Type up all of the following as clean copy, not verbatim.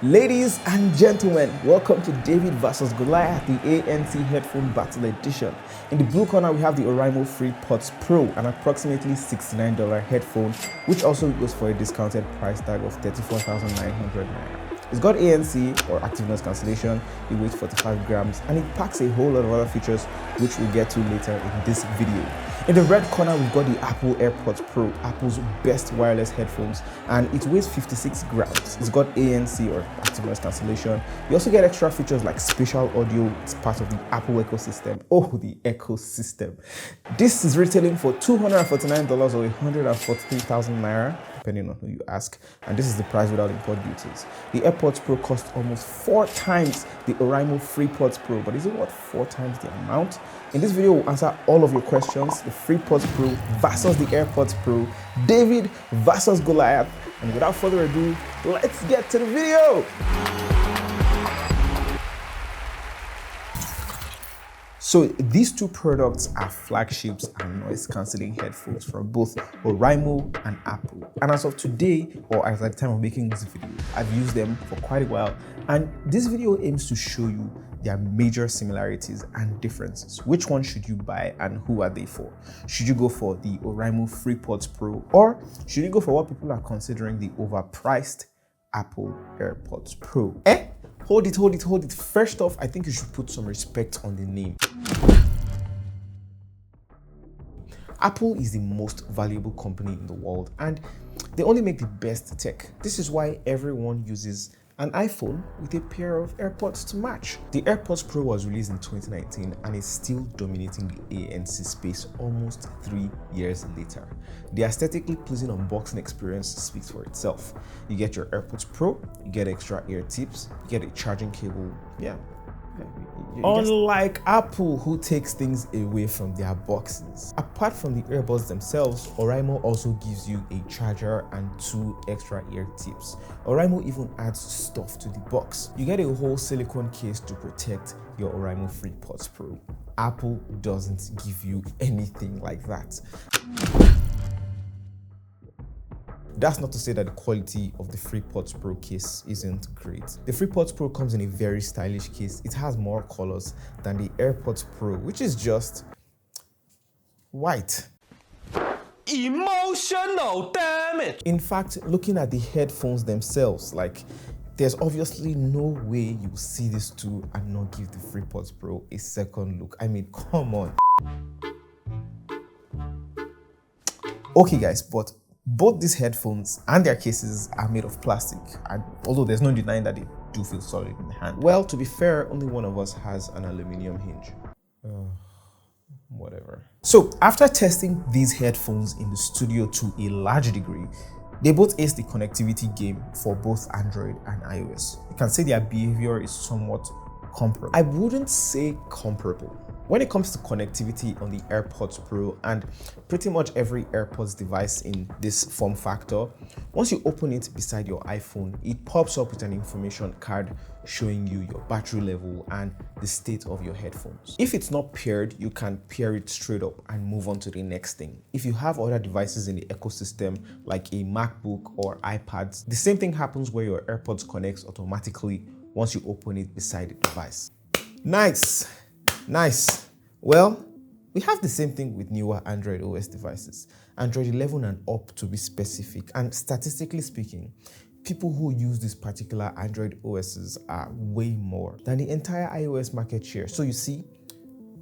Ladies and gentlemen, welcome to David vs. Goliath, the ANC Headphone Battle Edition. In the blue corner, we have the Oraimo FreePods Pro, an approximately $69 headphone, which also goes for a discounted price tag of 34,900 naira. It's got ANC, or active noise cancellation, it weighs 45 grams, and it packs a whole lot of other features, which we'll get to later in this video. In the red corner, we've got the Apple AirPods Pro, Apple's best wireless headphones, and it weighs 56 grams. It's got ANC, or active noise cancellation. You also get extra features like spatial audio. It's part of the Apple ecosystem. Oh, the ecosystem. This is retailing for $249 or 143,000 naira, depending on who you ask, and this is the price without import duties. The AirPods Pro costs almost 4 times the Oraimo FreePods Pro, but is it worth 4 times the amount? In this video, we'll answer all of your questions: the FreePods Pro versus the AirPods Pro, David versus Goliath, and without further ado, let's get to the video! So these two products are flagships and noise-cancelling headphones from both Oraimo and Apple. And as of today, or as at the time of making this video, I've used them for quite a while. And this video aims to show you their major similarities and differences. Which one should you buy and who are they for? Should you go for the Oraimo FreePods Pro, or should you go for what people are considering the overpriced Apple AirPods Pro? Hold it. First off, I think you should put some respect on the name. Apple is the most valuable company in the world, and they only make the best tech. This is why everyone uses an iPhone with a pair of AirPods to match. The AirPods Pro was released in 2019 and is still dominating the ANC space almost 3 years later. The aesthetically pleasing unboxing experience speaks for itself. You get your AirPods Pro, you get extra ear tips, you get a charging cable. Unlike Apple, who takes things away from their boxes. Apart from the earbuds themselves, Oraimo also gives you a charger and 2 extra ear tips. Oraimo even adds stuff to the box. You get a whole silicone case to protect your Oraimo FreePods Pro. Apple doesn't give you anything like that. That's not to say that the quality of the FreePods Pro case isn't great. The FreePods Pro comes in a very stylish case. It has more colors than the AirPods Pro, which is just white. Emotional damage! In fact, looking at the headphones themselves, there's obviously no way you see these two and not give the FreePods Pro a second look. I mean, come on. Okay guys, but both these headphones and their cases are made of plastic, and although there's no denying that they do feel solid in the hand. Well, to be fair, only one of us has an aluminum hinge. Whatever. So after testing these headphones in the studio to a large degree, they both ace the connectivity game for both Android and iOS. You can say their behavior is somewhat comparable. I wouldn't say comparable. When it comes to connectivity on the AirPods Pro and pretty much every AirPods device in this form factor, once you open it beside your iPhone, it pops up with an information card showing you your battery level and the state of your headphones. If it's not paired, you can pair it straight up and move on to the next thing. If you have other devices in the ecosystem like a MacBook or iPads, the same thing happens where your AirPods connects automatically once you open it beside the device. Nice. Well, we have the same thing with newer Android OS devices, Android 11 and up to be specific, and statistically speaking, people who use these particular Android OSs are way more than the entire iOS market share. So you see,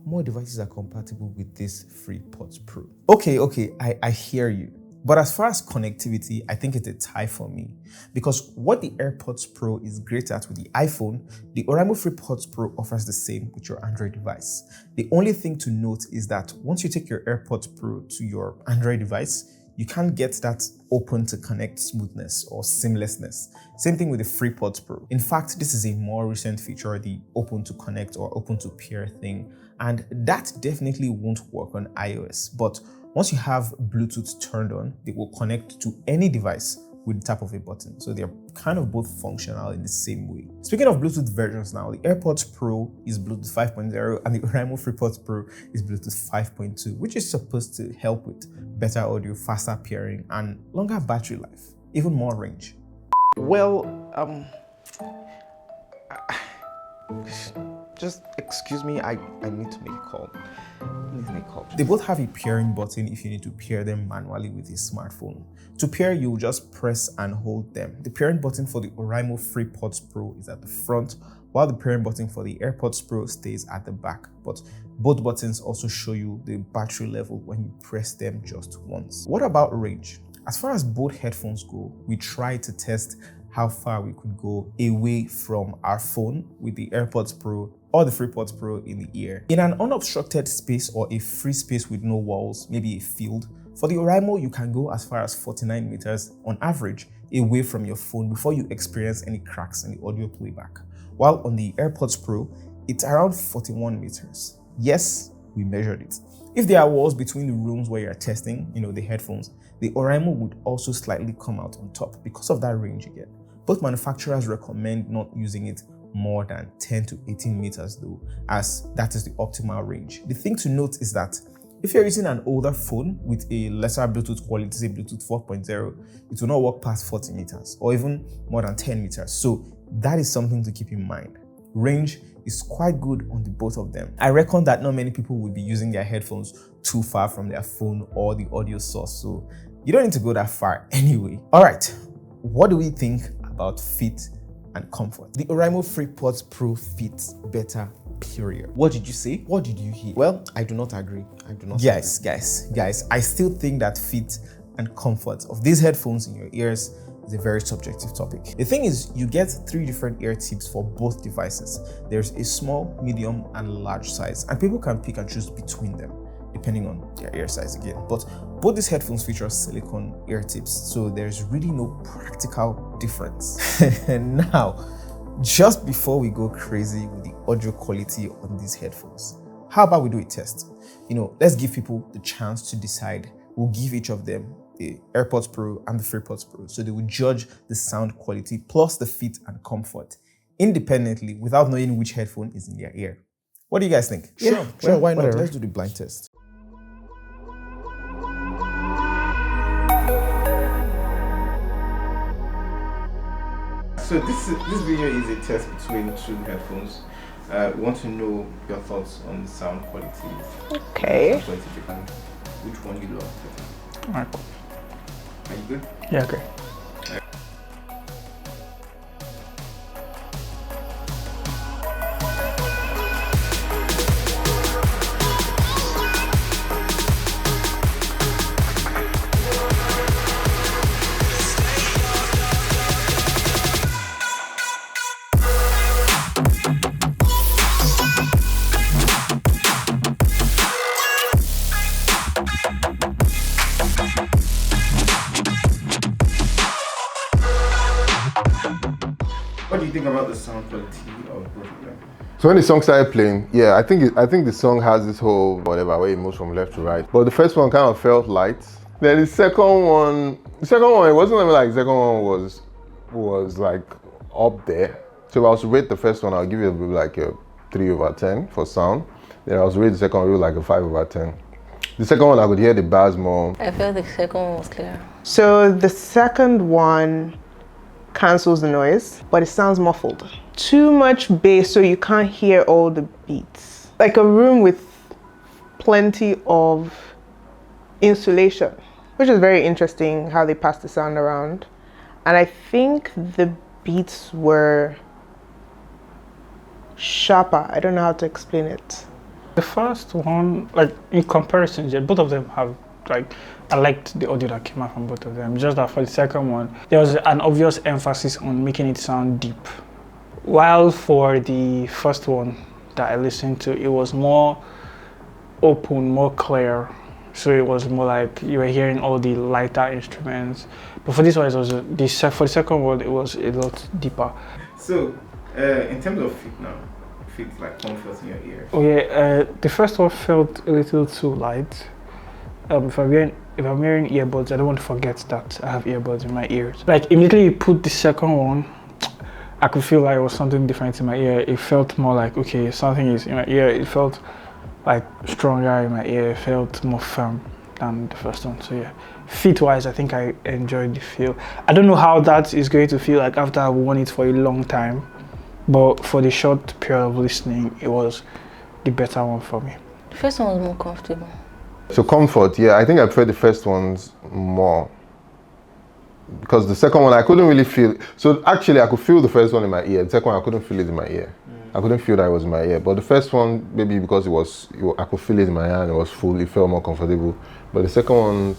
more devices are compatible with this FreePods Pro. Okay, I hear you. But as far as connectivity, I think it's a tie for me, because what the AirPods Pro is great at with the iPhone, the Oraimo FreePods Pro offers the same with your Android device. The only thing to note is that once you take your AirPods Pro to your Android device, you can't get that open to connect smoothness or seamlessness. Same thing with the FreePods Pro. In fact, this is a more recent feature, the open to connect or open to pair thing, and that definitely won't work on iOS. But once you have Bluetooth turned on, they will connect to any device with the tap of a button. So they're kind of both functional in the same way. Speaking of Bluetooth versions now, the AirPods Pro is Bluetooth 5.0 and the Oraimo FreePods Pro is Bluetooth 5.2, which is supposed to help with better audio, faster pairing, and longer battery life, even more range. Well, Just excuse me, I need to make a call. They both have a pairing button if you need to pair them manually with a smartphone. To pair, you'll just press and hold them. The pairing button for the Oraimo FreePods Pro is at the front, while the pairing button for the AirPods Pro stays at the back. But both buttons also show you the battery level when you press them just once. What about range? As far as both headphones go, we tried to test how far we could go away from our phone with the AirPods Pro or the FreePods Pro in the ear. In an unobstructed space or a free space with no walls, maybe a field, for the Oraimo you can go as far as 49 meters on average away from your phone before you experience any cracks in the audio playback. While on the AirPods Pro, it's around 41 meters. Yes, we measured it. If there are walls between the rooms where you're testing, the headphones, the Oraimo would also slightly come out on top because of that range again. Both manufacturers recommend not using it more than 10 to 18 meters though, as that is the optimal range. The thing to note is that if you're using an older phone with a lesser Bluetooth quality, say Bluetooth 4.0, it will not work past 40 meters or even more than 10 meters. So that is something to keep in mind. Range is quite good on the both of them. I reckon that not many people would be using their headphones too far from their phone or the audio source, so you don't need to go that far anyway. All right, what do we think about fit and comfort? The Oraimo FreePods Pro fits better, period. What did you say? What did you hear? Well, I do not agree. Guys, I still think that fit and comfort of these headphones in your ears is a very subjective topic. The thing is, you get 3 different ear tips for both devices. There's a small, medium, and large size, and people can pick and choose between them depending on their ear size again. But both these headphones feature silicone ear tips, so there's really no practical difference. And now, just before we go crazy with the audio quality on these headphones, how about we do a test? Let's give people the chance to decide. We'll give each of them the AirPods Pro and the FreePods Pro, so they will judge the sound quality plus the fit and comfort independently without knowing which headphone is in their ear. What do you guys think? Sure, why not? Whatever. Let's do the blind test. So this video is a test between 2 headphones. We want to know your thoughts on the sound quality. Okay. Which one you love better? Alright, cool. Are you good? Yeah, okay. What do you think about the sound quality of both of them? So when the song started playing, yeah, I think the song has this whole whatever where it moves from left to right. But the first one kind of felt light. Then the second one, it wasn't even like the second one was like up there. So if I was to rate the first one, I'll give it like a 3/10 for sound. Then I was to rate the second one like a 5/10. The second one I could hear the bass more. I felt the second one was clear. So the second one cancels the noise, but it sounds muffled. Too much bass, so you can't hear all the beats. Like a room with plenty of insulation, which is very interesting how they pass the sound around. And I think the beats were sharper. I don't know how to explain it. The first one, like in comparison, yeah, both of them have I liked the audio that came out from both of them. Just that for the second one, there was an obvious emphasis on making it sound deep. While for the first one that I listened to, it was more open, more clear. So it was more like you were hearing all the lighter instruments. But for this one, for the second one, it was a lot deeper. So, in terms of fit now, fit like comfort in your ear. Oh yeah, the first one felt a little too light. If I'm wearing earbuds, I don't want to forget that I have earbuds in my ears. Like immediately you put the second one, I could feel like it was something different in my ear. It felt more like, okay, something is in my ear. It felt like stronger in my ear. It felt more firm. than the first one. So yeah, fit-wise, I think I enjoyed the feel. I don't know how that is going to feel like after I've worn it for a long time, but for the short period of listening, it was the better one for me. The first one was more comfortable. So comfort, yeah, I think I prefer the first ones more. Because the second one I couldn't really feel. So actually I could feel the first one in my ear. The second one I couldn't feel it in my ear. I couldn't feel that it was in my ear. But the first one, maybe because I could feel it in my hand, it was full, it felt more comfortable. But the second one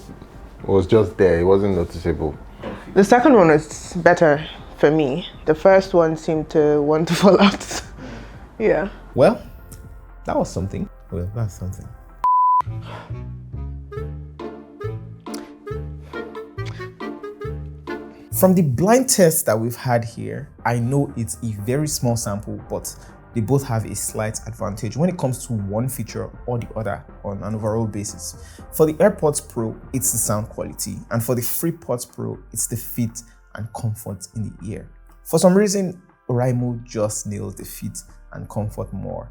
was just there, it wasn't noticeable. The second one was better for me. The first one seemed to want to fall out. Yeah. Well, that was something. Well, that's something. From the blind test that we've had here, I know it's a very small sample, but they both have a slight advantage when it comes to one feature or the other on an overall basis. For the AirPods Pro, it's the sound quality, and for the FreePods Pro, it's the fit and comfort in the ear. For some reason, Oraimo just nails the fit and comfort more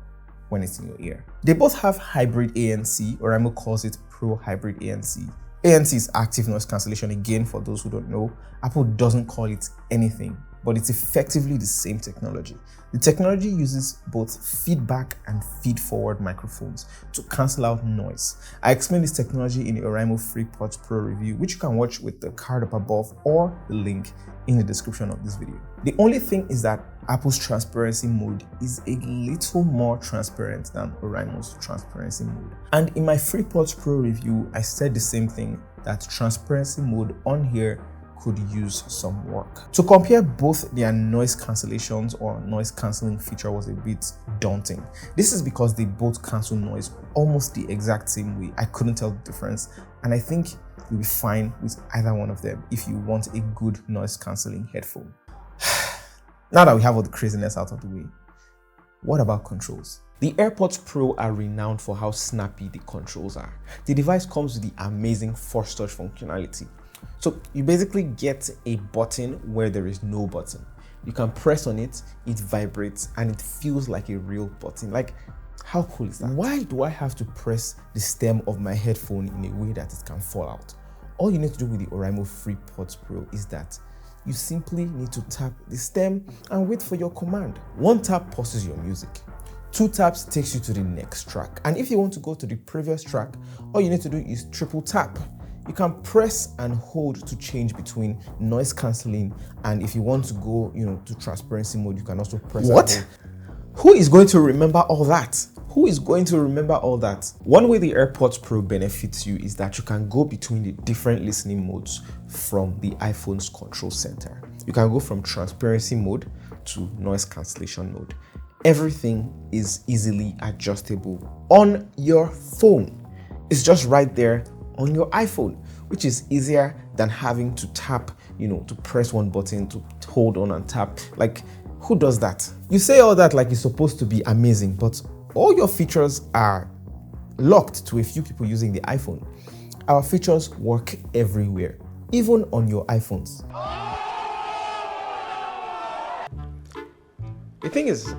when it's in your ear. They both have hybrid ANC. Oraimo calls it Pro Hybrid ANC. ANC is active noise cancellation. Again, for those who don't know, Apple doesn't call it anything, but it's effectively the same technology. The technology uses both feedback and feed-forward microphones to cancel out noise. I explained this technology in the Oraimo FreePods Pro review, which you can watch with the card up above or the link in the description of this video. The only thing is that Apple's transparency mode is a little more transparent than Oraimo's transparency mode. And in my FreePods Pro review, I said the same thing, that transparency mode on here could use some work. To compare both their noise cancellations or noise cancelling feature was a bit daunting. This is because they both cancel noise almost the exact same way. I couldn't tell the difference, and I think you'll be fine with either one of them if you want a good noise cancelling headphone. Now that we have all the craziness out of the way, what about controls? The AirPods Pro are renowned for how snappy the controls are. The device comes with the amazing Force Touch functionality. So you basically get a button where there is no button. You can press on it, it vibrates, and it feels like a real button. Like, how cool is that? Why do I have to press the stem of my headphone in a way that it can fall out? All you need to do with the Oraimo FreePods Pro is that you simply need to tap the stem and wait for your command. One tap pauses your music. 2 taps takes you to the next track. And if you want to go to the previous track, all you need to do is triple tap. You can press and hold to change between noise cancelling, and if you want to go, to transparency mode, you can also press. What? And hold. Who is going to remember all that? Who is going to remember all that? One way the AirPods Pro benefits you is that you can go between the different listening modes from the iPhone's control center. You can go from transparency mode to noise cancellation mode. Everything is easily adjustable on your phone. It's just right there on your iPhone, which is easier than having to tap, to press one button, to hold on and tap. Like, who does that? You say all that like it's supposed to be amazing, but all your features are locked to a few people using the iPhone. Our features work everywhere, even on your iPhones. The thing is,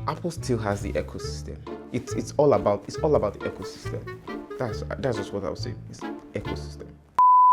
Apple still has the ecosystem. It's all about the ecosystem. That's just what I would say. It's ecosystem.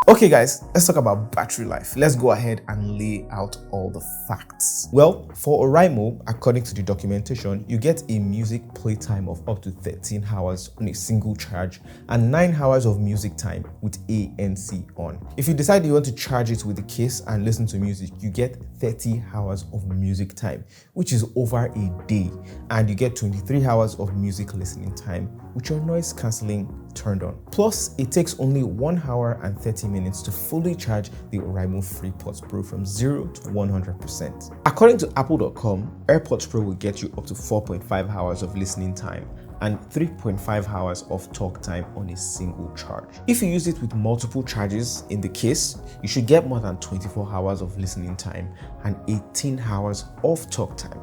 Okay guys, let's talk about battery life. Let's go ahead and lay out all the facts. Well, for Oraimo, according to the documentation, you get a music playtime of up to 13 hours on a single charge and 9 hours of music time with ANC on. If you decide you want to charge it with the case and listen to music, you get 30 hours of music time, which is over a day, and you get 23 hours of music listening time with your noise cancelling turned on. Plus, it takes only 1 hour and 30 minutes to fully charge the Oraimo FreePods Pro from 0 to 100%. According to Apple.com, AirPods Pro will get you up to 4.5 hours of listening time and 3.5 hours of talk time on a single charge. If you use it with multiple charges in the case, you should get more than 24 hours of listening time and 18 hours of talk time.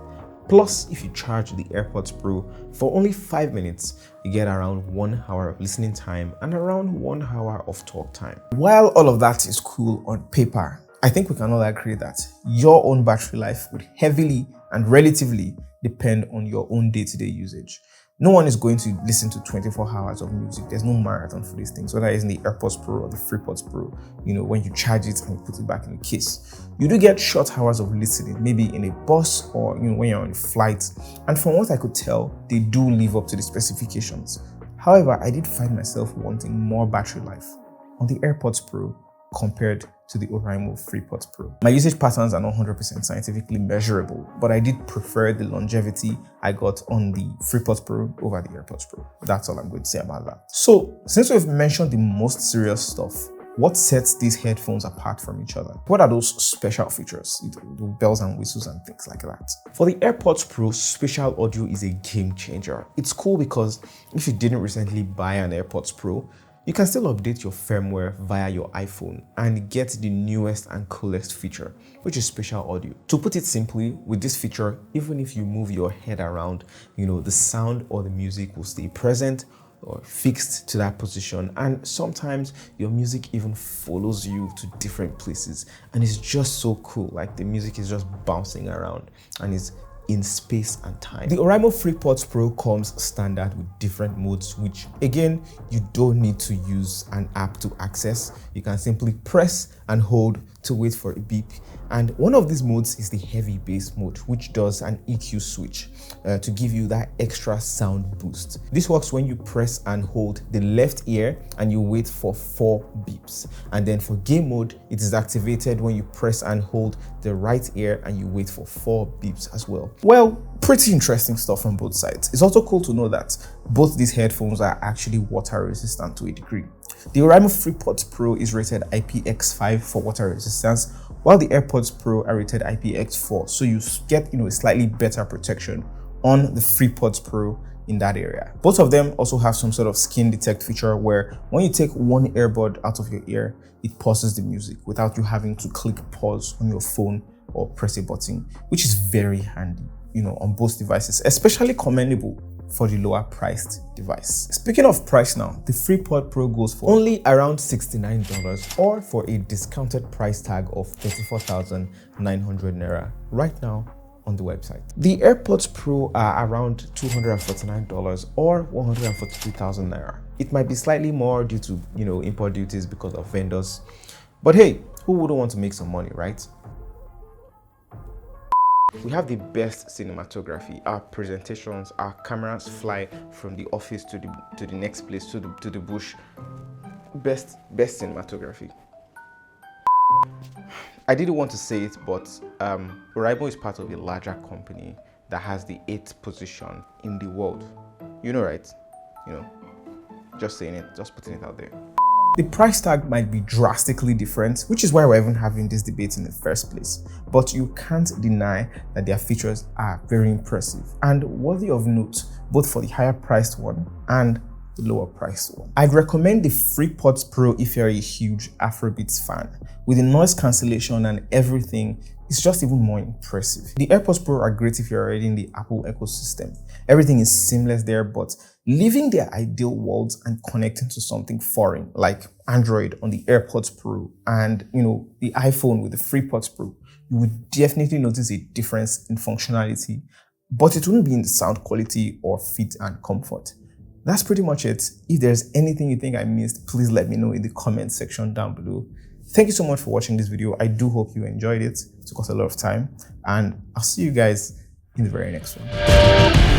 Plus, if you charge the AirPods Pro for only 5 minutes, you get around 1 hour of listening time and around 1 hour of talk time. While all of that is cool on paper, I think we can all agree that your own battery life would heavily and relatively depend on your own day-to-day usage. No one is going to listen to 24 hours of music. There's no marathon for these things, whether it's in the AirPods Pro or the FreePods Pro. You know, when you charge it and you put it back in the case. You do get short hours of listening, maybe in a bus or when you're on a flight. And from what I could tell, they do live up to the specifications. However, I did find myself wanting more battery life on the AirPods Pro compared to the Oraimo FreePods Pro. My usage patterns are not 100% scientifically measurable, but I did prefer the longevity I got on the FreePods Pro over the AirPods Pro. That's all I'm going to say about that. So, since we've mentioned the most serious stuff, what sets these headphones apart from each other? What are those special features? The bells and whistles and things like that. For the AirPods Pro, spatial audio is a game changer. It's cool because if you didn't recently buy an AirPods Pro, you can still update your firmware via your iPhone and get the newest and coolest feature, which is spatial audio. To put it simply, with this feature, even if you move your head around, the sound or the music will stay present or fixed to that position, and sometimes your music even follows you to different places, and it's just so cool. Like the music is just bouncing around and is in space and time. The Oraimo FreePods Pro comes standard with different modes, which again, you don't need to use an app to access. You can simply press and hold to wait for a beep. And one of these modes is the heavy bass mode, which does an EQ switch to give you that extra sound boost. This works when you press and hold the left ear and you wait for 4 beeps. And then for game mode, it is activated when you press and hold the right ear and you wait for 4 beeps as well. Well, pretty interesting stuff on both sides. It's also cool to know that both these headphones are actually water resistant to a degree. The Oraimo FreePods Pro is rated IPX5 for water resistance, while the AirPods Pro are rated IPX4, so you get a slightly better protection on the FreePods Pro in that area. Both of them also have some sort of skin detect feature where when you take one earbud out of your ear, it pauses the music without you having to click pause on your phone or press a button, which is very handy, on both devices, especially commendable for the lower priced device. Speaking of price now, the FreePods Pro goes for only around $69 or for a discounted price tag of 34,900 Naira right now on the website. The AirPods Pro are around $249 or 143,000 Naira. It might be slightly more due to, import duties because of vendors, but hey, who wouldn't want to make some money, right? We have the best cinematography. Our presentations, our cameras fly from the office to the next place, to the bush. Best cinematography. I didn't want to say it, but Oraimo is part of a larger company that has the 8th position in the world. Right? Just saying it, just putting it out there. The price tag might be drastically different, which is why we're even having this debate in the first place. But you can't deny that their features are very impressive and worthy of note, both for the higher priced one and the lower priced one. I'd recommend the FreePods Pro if you're a huge Afrobeats fan. With the noise cancellation and everything, it's just even more impressive. The AirPods Pro are great if you're already in the Apple ecosystem. Everything is seamless there, but leaving their ideal worlds and connecting to something foreign like Android on the AirPods Pro and the iPhone with the FreePods Pro, you would definitely notice a difference in functionality, but it wouldn't be in the sound quality or fit and comfort. That's pretty much it. If there's anything you think I missed, please let me know in the comment section down below. Thank you so much for watching this video. I do hope you enjoyed it. It took us a lot of time, and I'll see you guys in the very next one.